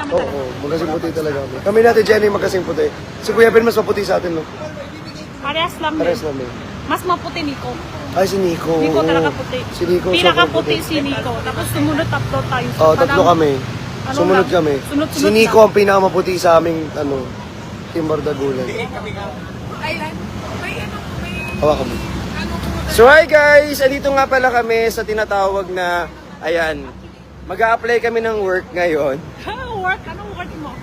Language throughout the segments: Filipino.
kami Oo, talaga. magkasing puti talaga kami. Kami natin, Jenny, magkasing puti. Si Kuya Ben, mas maputi sa atin, no? Parehas lang din. Pares namin. Mas maputi Nico. Ay, si Nico. Nico oo. talaga puti. Si Nico, Pinakaputi si Nico. Tapos sumunod tatlo tayo. Oo, tatlo kami. Ano Sumunod lang, kami. sunod-sunod Si Nico lang. ang pinakamaputi sa aming, Team Bardagulan. Hawa kami. So hi guys! Andito nga pala kami sa tinatawag na, ayan, mag-a-apply kami ng work ngayon. Work? Anong work mo?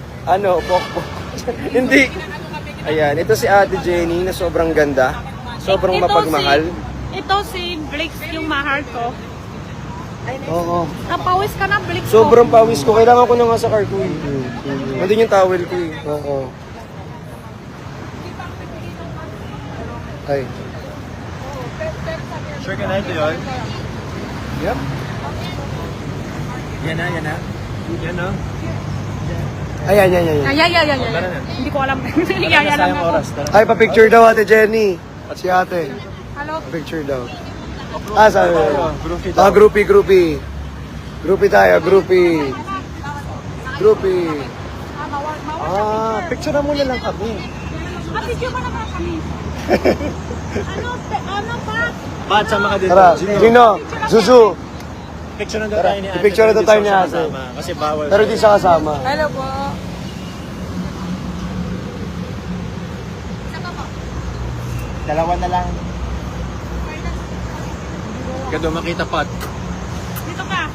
Pokpok. Hindi. Ayan, ito si Ate Jenny na sobrang ganda. Sobrang mapagmahal. Ito si Blix, yung mahal ko. Oo. Napawis ka na, Blix ko. Sobrang pawis ko. Kailangan ko na nga sa car ko eh. Nandun yung towel ko eh. Oo. Ay. Sure ka na ito yun? Yep. Yan na. Yan na. Ayan, yan. Ay. Hindi ko alam. Yaya lang Sayang ako. oras. Tara. Ay, pa-picture daw Ate Jenny. Si ate. Hello? Pa-picture daw. Sabi. Groupie daw. Groupie. Groupie tayo, groupie. Picture mo na lang kami. Video mo naman kami. Ano pa? Pat, sama ka dito. Tara, Gino, Zuzu. Picture na daw tayo ni Ate. I-picture na daw tayo ni Pero Ate. di siya kasama, kasi bawal. Pero di siya kasama. Hello po. Dalawa na lang. Gado makita Pat. Dito ka.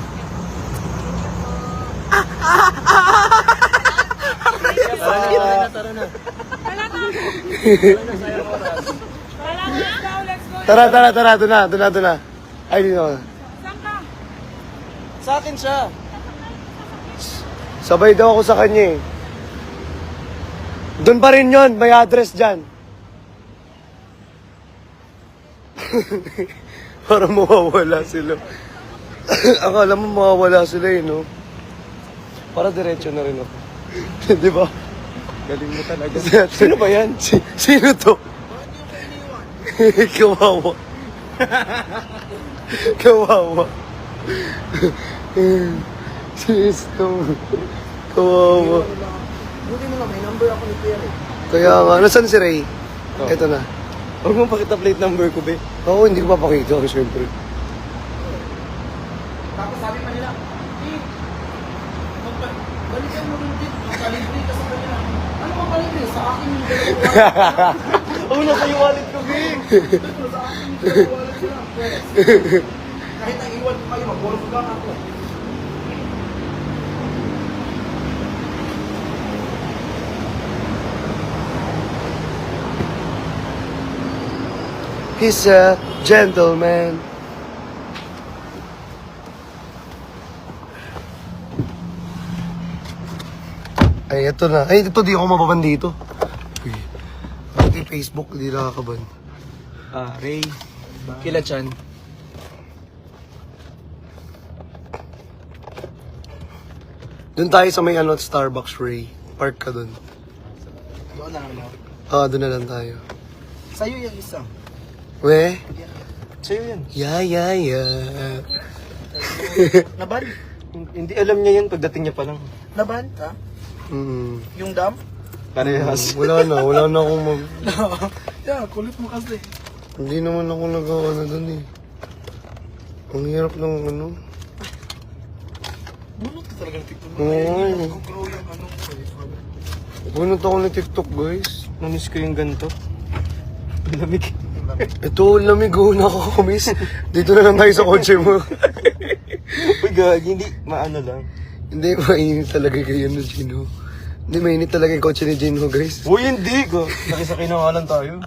Tara na. Wala na. Wala na. Let's go. Tara, doon na. Ay, dito. Saan ka? Sa akin siya. Sabay daw ako sa kanya eh. Doon pa rin yun, may address dyan. Para mawawala sila. Akala mo mawawala sila eh, no? Para diretso na rin ako. Di ba? Galing mo talaga. Sino ba yan? Sino to? Kawawa. Kawawa. Sis to. Kawawa. Buti mo na, may number ako ni Pierre. Kaya nga, nasan si Ray? Ito na. Huwag mo pakita plate number ko, be. Oo, hindi ko papakita, siyempre. Tapos sabi pa nila, balikan mo rin din, magpalibre ka sa kanya. Ano ka palibre? Sa akin yung dalawa. Oo, nasa yung wallet ko, be. Sa akin yung dalawa wallet ko lang. Kahit naiwan ko kayo, mag-golf lang ako. He's a gentleman. Ay, ito na. Ay, ito di ako mababan dito. Uy. Pati Facebook, di nakakaban. Ray. Kila Chan. Doon tayo sa may Starbucks, Ray. Park ka doon. Doon lang lang. Doon na lang tayo. Sa'yo yung isa. We? Sa'yo yan. Yeah. Naban? Hindi alam niya yan pagdating niya pa lang. Naban? Ha? Yung dam? Parehas. Wala na akong mag... Yeah, kulit mo kasi. Hindi naman ako nagawa doon eh. Ang hirap ng ano. Bunot ka talaga ng TikTok. Oo. Grow yung ano. Bunot ako ng TikTok, guys. Namiss ko yung ganito. Lamig. Ito, lamig oh, nakakamiss. Dito na lang tayo sa kotse mo. Uy, gag, hindi maano lang. Hindi, mainit talaga kayo no, Gino. Hindi, mainit talaga yung kotse ni Gino, guys. Uy, hindi ko. Nakisakay na nga lang tayo.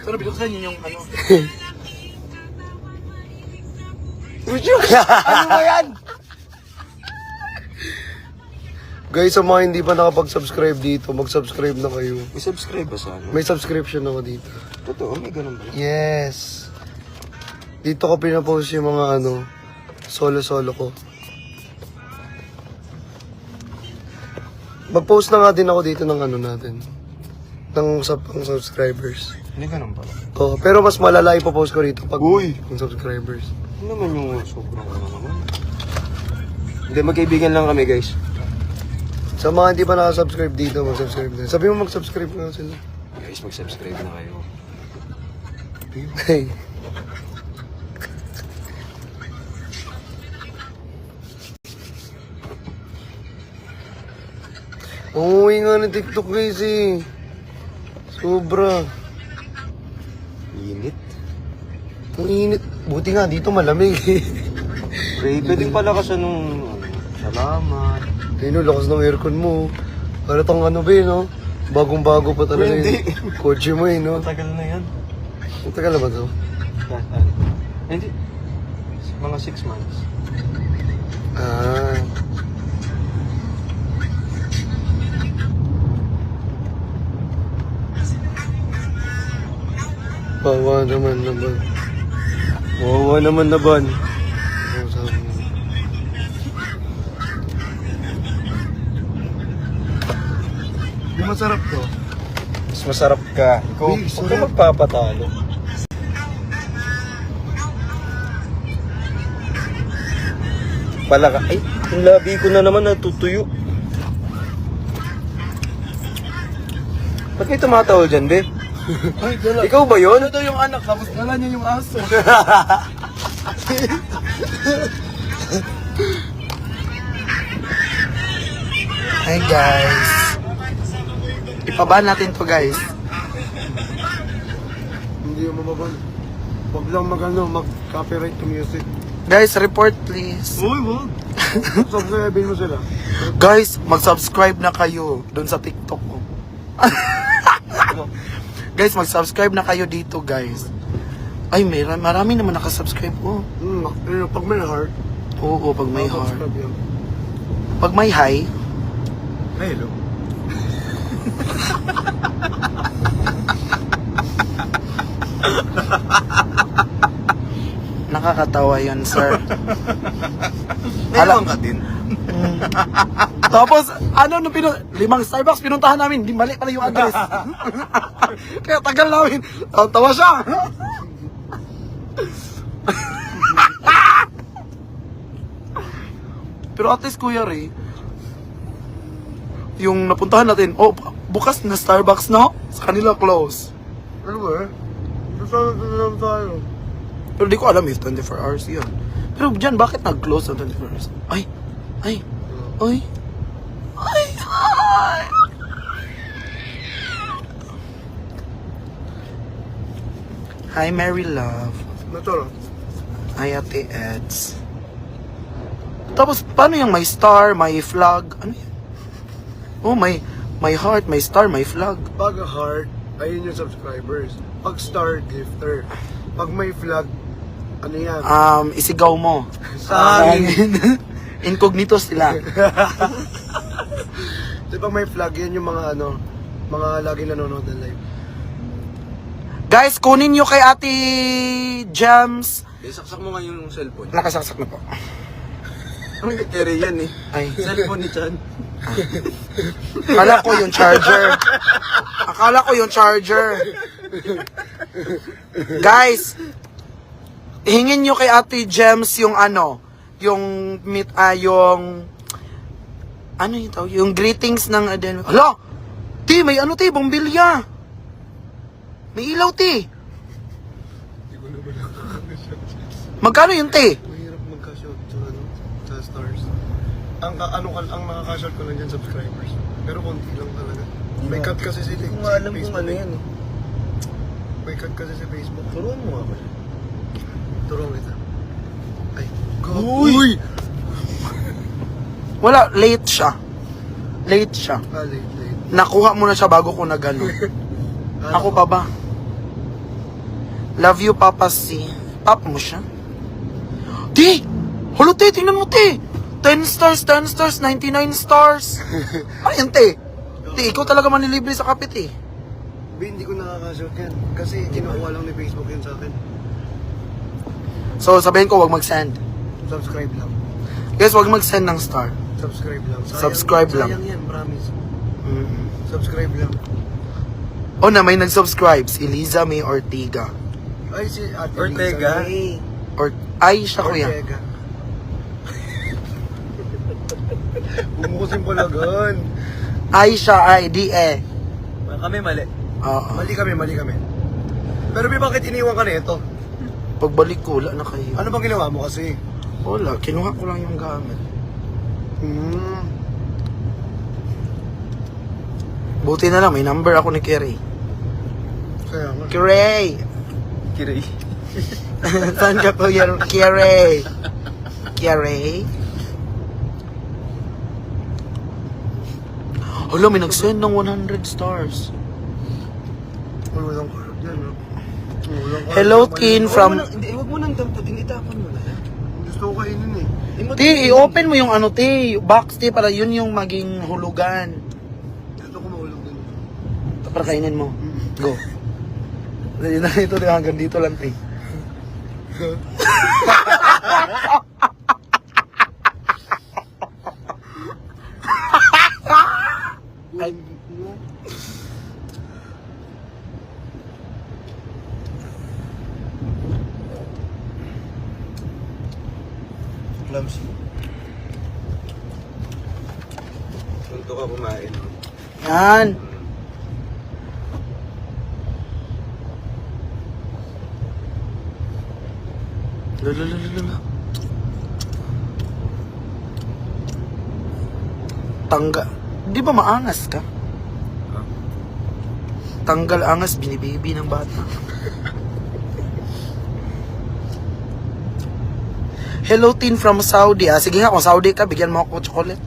Pero binuksan yun yung ano. Ano ba yan? Guys, sa mga hindi pa nakapag-subscribe dito, mag-subscribe na kayo. May subscribe ba sa ano? May subscription ako dito. Totoo, may ganun ba? Yes. Dito ko pinapost yung mga solo-solo ko. Mag-post na nga din ako dito ng natin. Ng subscribers. Hindi ganun pala. Oh, pero mas malala ipopost ko rito pag Uy! ng subscribers. Ano naman yung sobrang ano naman? Hindi, magkaibigan lang kami, guys. Sa mga hindi pa nakasubscribe dito, mag-subscribe na. Sabi mo mag-subscribe na sila. Guys, mag-subscribe na kayo. Hey. Uuwi nga ng TikTok guys eh. Sobra. Init. Ang init. Buti nga dito malamig eh. Pwede din pala kasi nung... Salamat. Ayun, lakas ng aircon mo. Para tong ano ba no? Bagong-bago pa talaga Hindi. yung kotse mo eh, no? Matagal na yan. Ang tagal na ba to? Hindi. Mga 6 months. Ah. Bawa naman naman. Wawa naman na ban. Ano sabi mo? Di masarap to. Mas masarap ka. Ikaw, Uy, huwag ka sarap. magpapatalo. Pala ka. Ay, yung labi ko na naman natutuyo. Ba't kayo tumatawa dyan, be? Ay, dala. Ikaw ba yun? Ito yung anak, tapos dala niya yung aso. Hi guys. Ipaban natin to guys. Hindi yung mababan. Huwag lang mag-copyright to music. Guys, report please. Uy, wag. Subscribe mo sila. Guys, mag-subscribe na kayo doon sa TikTok ko. Guys, mag-subscribe na kayo dito guys. Ay, marami naman nakasubscribe ko. Pag may heart, Oo, pag may heart. subscribe yan. Pag may hi, Hello. nakakatawa yun, sir. Meron ka din. Tapos, ano, nung 5 Starbucks pinuntahan namin, di mali pala yung address. Kaya tagal namin. Tawa siya. Pero at least, Kuya Ray, yung napuntahan natin, oh, bukas na Starbucks, no? Sa kanila close. Ano ba? Basta na tayo. Pero di ko alam if 24 hours yun. Pero dyan, bakit nag-close na 24 hours? Ay! Ay! Ay! Ay! Ay! Hi, Mary Love. Naturo. Hi, Ate Eds. Tapos, paano yung may star, may flag? Ano yun? Oh, may heart, may star, may flag. Pag heart, ayun yung subscribers. Pag star, gifter. Pag may flag, ano yan? Isigaw mo. Sangin. Incognito sila. Di ba may flag, yan yung mga ano, mga laging nanonood ng live. Guys, kunin nyo kay Ate Gems. Saksak mo nga yung cellphone. Nakasaksak na po. Ang carry yan eh. Ay, Cellphone ni Chan. akala ko yung charger. Akala ko yung charger. Guys, hingin nyo kay Ate Gems yung ano, yung yung ano yung tawag? Yung greetings ng Aden. Hala! Ti, may ano ti, bombilya. May ilaw ti. Magkano yung ti? Mahirap magka-shout sa ano, sa stars. Ang makaka-shout ko lang dyan subscribers. Pero konti lang talaga. May cut kasi sila. Kung nga alam kung ano yan eh. May cut kasi sa Facebook. Turuan mo ako. Turuan kita. Ay. Uy! Wala, late siya. Late siya. Late. Nakuha mo na siya bago ko nagano. Ako pa ba? Love you, Papa C. Papa mo siya? Ti! Halo, ti! Tingnan mo, ti! 10 stars, 10 stars, 99 stars. Ayun, ti. Ti, ikaw talaga manilibre sa kapit, eh. Hindi ko nakaka-shout yan. Kasi kinukuha lang ni Facebook yun sa akin. So, sabihin ko, wag mag-send. Subscribe lang. Guys, wag mag-send ng star. Subscribe lang. Subscribe lang. Sayang yan, promise. Mm. Subscribe lang. Oh, na may nag-subscribe. Si Liza May Ortega. Ay, si Ate Ortega. Lisa May. Ay, siya, kuya. Ortega. Tapusin pala gan. Ay siya, ay, di eh. Kami mali. Oo. Mali kami. Pero bakit iniwan ka na ito? Pagbalik ko, wala na kayo. Ano bang ginawa mo kasi? Wala, kinuha ko lang yung gamit. Buti na lang, may number ako ni Kerry. Kaya nga. Kerry! Kiray. Saan ka po yan? Kerry! Kerry? Hala, may nag-send ng 100 stars. Walang karot yan, no? Hello, Tin from... Huwag mo nang dampatin, itapon mo na. Gusto ko kainin eh. Ti, i-open mo yung ano, Ti. Box, Ti, para yun yung maging hulugan. Gusto ko mahulog din. Para kainin mo. Go. Yun na ito, hanggang dito lang, Ti. Ay, Clumsy. Ganito ka kumain. No? yan. Lalalala. Tangga. Di ba maangas ka? Tanggal angas, binibaby ng bata. Hello, Tin from Saudi. Sige nga, kung Saudi ka, bigyan mo ako chocolate.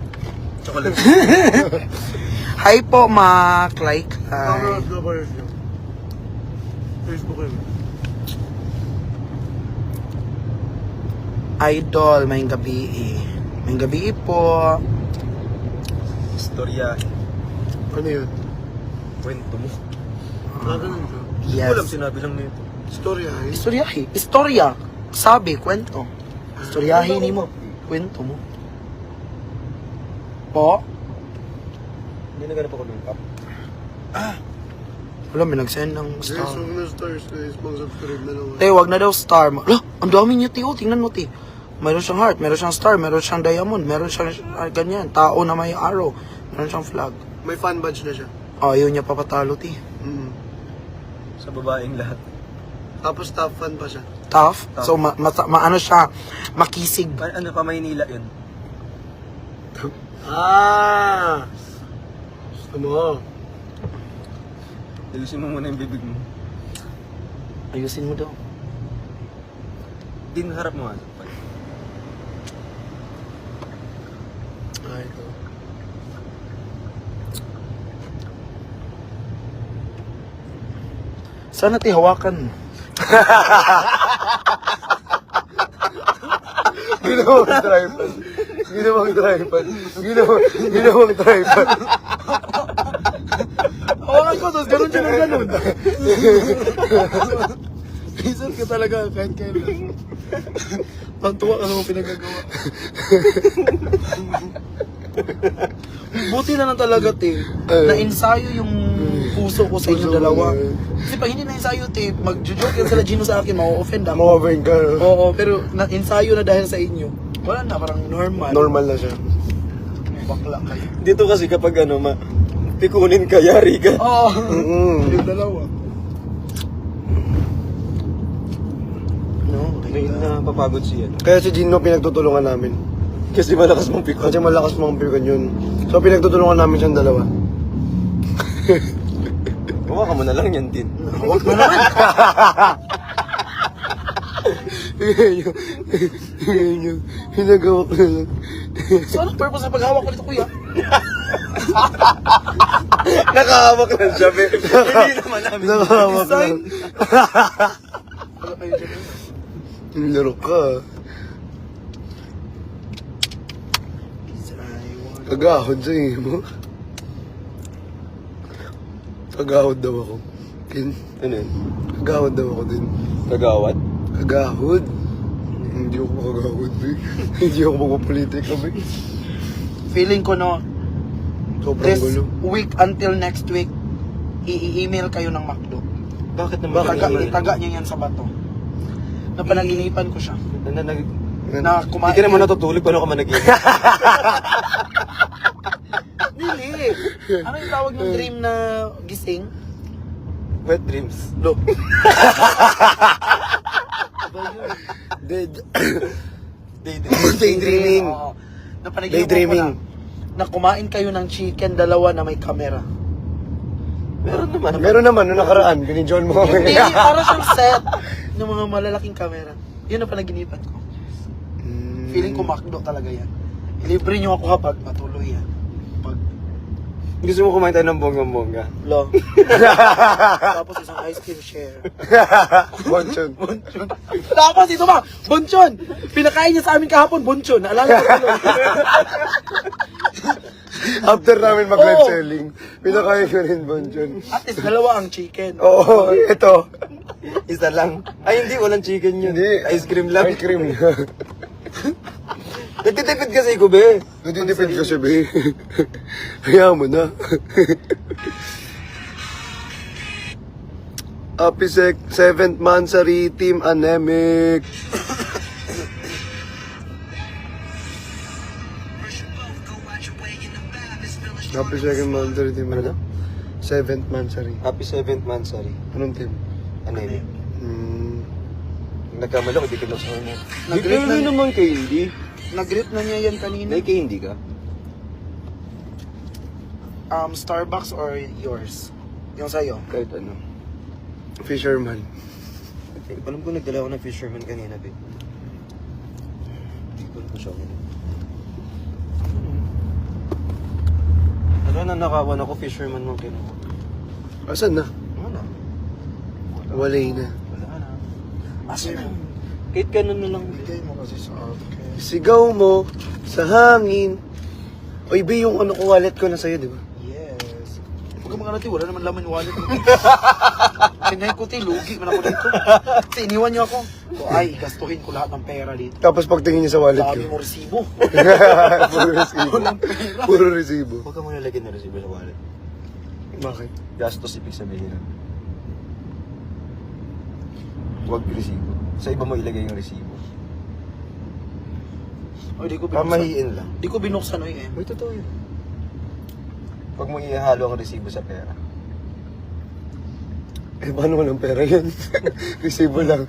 Chocolate. Hi po, Mac. Like, hi. Facebook yun. Idol, may gabi eh. May gabi po. Istorya. Ano yun? Kwento mo. Ganun siya. Yes. Walang sinabi lang nito. Istorya. Istoryahi. Istorya. Sabi, kwento. Istoryahi ni mo. Kwento mo. Po? Hindi na ganap ako ng cup. Wala, may nag-send ng star. na stars guys. Mag-subscribe na lang. Te, wag na daw star. Ang dami niyo, Te. Oh, tingnan mo, Te. Meron siyang heart, meron siyang star, meron siyang diamond, meron siyang ganyan. Tao na may arrow. Meron siyang flag. May fan badge na siya. Oh, yun niya papatalo, Te. Sa babaeng lahat. Tapos top fan pa siya. Tough. So, ano siya, makisig. Ano pa, Maynila yun? Gusto mo? Ayusin mo muna yung bibig mo. Ayusin mo daw. Din, harap mo nga. Ito. Sana, Te, hawakan mo. Ginawang tripod. Ginawang tripod. Ginawang tripod. Hawakan ko, tapos ganun siya ng ganun. Minsan ka talaga, kahit kailan. Pantuwa ka naman pinagagawa. Buti na lang talaga, Te. Na-ensayo yung puso ko sa inyo dalawa. Kasi pag hindi na-ensayo, Te, mag-joke yan sila Gino sa akin, ma-offend ako. Ma-offend ka. Oo, pero na-ensayo na dahil sa inyo. Wala na, parang normal. Normal na siya. Bakla kayo. Dito kasi kapag pikunin ka, yari ka. Oo. Yung dalawa. No, May napapagod siya. Kaya si Gino pinagtutulungan namin. Kasi malakas mong pikon. Kasi malakas mong pikon yun. So pinagtutulungan namin siyang dalawa. Huwag ka mo na lang yan, Tin. Huwag mo naman. Yung hinagawa ko na lang. So, anong purpose ng paghawak ko dito, kuya? Nakahawak lang siya, be. Hindi naman namin. Nakahawak lang. Wala kayo dyan. Laro ka. Kagahod sa iyo mo. Kagahod daw ako. Ano yun? Kagahod daw ako din. Kagawad? Kagahod. Hindi ako makagahod, be. Hindi ako magpapolitika, be. Feeling ko, no, Sobrang this gulo. week until next week, i-email kayo ng McDo. Bakit naman? Itaga niyo yan sa bato. Napanaginipan ko siya. Na Na kumain. Hindi ka naman natutulog, paano ka man nag Hindi. Ano yung tawag ng dream na gising? Wet dreams. Lo. Daydreaming. Oo. Na panaginip mo Daydreaming. na kumain kayo ng chicken, dalawa na may camera. Meron naman, nung nakaraan, binidyon mo. Hindi, para siyang set ng mga malalaking camera. Yun ang panaginipan ko. Feeling ko makdo talaga yan. Ilibre niyo ako kapag matuloy yan. Pag, Gusto mo kumain tayo ng bonggang-bongga? lo. Tapos isang ice cream share. Bonchon. Tapos ito ba? Bonchon! Pinakain niya sa amin kahapon, bonchon. Naalala ko tuloy. After namin mag-live Oo. selling, pinakain ko rin bonchon. At least dalawa ang chicken. Oo, ito. Isa lang. Ay, hindi. Walang chicken yun. Hindi. Ice cream lang. Ice cream. Nagtitipid kasi ko, be. Natitipid ko siya, be. Hayaan mo na. Happy 7th Mansari Team Anemic. Happy 2nd Mansari Team Ano? 7th Mansari. Happy 7th Mansari. Anong team? Ano yun? Hmm. Nagkamali ko, di ka lang sa kanya. Nag-rate Hindi na- naman kay hindi. Nag-rate na niya yan kanina. May kay hindi ka. Starbucks or yours? Yung sa'yo. Kahit ano. Fisherman. Alam ko nagdala ako ng fisherman kanina, be. Hindi ko na siya ako. Ano na nakawan ako, fisherman nung kinuha. Asan na? Wala. Walay na. Wala na. Asa na? Kahit ganun na lang. Bigay mo kasi sa akin. Sigaw mo sa hangin. Oy, be, yung ano ko wallet ko na sa'yo, di ba? Yes. Huwag ka mga natin, wala naman laman yung wallet mo. Kinahin ko, lugi man ako dito. Kasi iniwan niyo ako. So, ay, gastuhin ko lahat ng pera dito. Tapos pagtingin niya sa wallet Dami ko. mo resibo. Puro resibo. Walang pera. Puro resibo. Huwag ka muna lagyan ng resibo sa wallet. Bakit? Gastos ibig sabihin nun. Huwag resibo. Sa iba mo ilagay yung resibo. O, di ko binuksan. Pamahiin lang. Di ko binuksan, oy eh. Uy, totoo yun. Huwag mo ihalo ang resibo sa pera. Eh, paano walang pera yun? Resibo lang.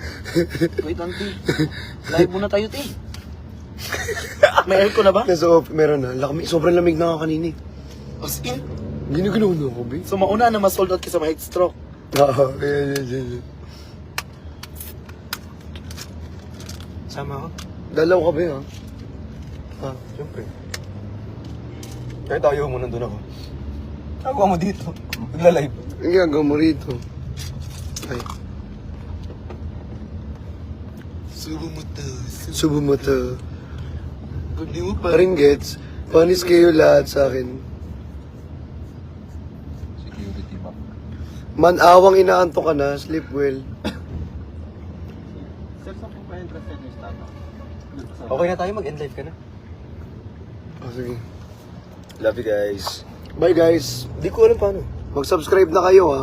Wait, auntie. Live muna tayo, te. May aircon na ba? Nasa off, meron na. Sobrang lamig na nga kanina. As in. Ginagalaw na ako, be. So, mauna na ma-sold out ka sa heat stroke. Oo, yan. Sama ako? Dalaw ka ba, ha? Ha? Siyempre. Kahit ayaw mo, nandun ako. Ako mo dito. Nagla-live. Ang ginagawa mo rito. Ay. Subo mo to. Hindi mo pa. Paring gets. Panis kayo lahat sa akin. Security ba? Manawang inaanto ka na, sleep well. Okay na tayo, mag-end live ka na. Oh, sige. Love you guys. Bye guys. Di ko alam paano. Mag-subscribe na kayo, ha.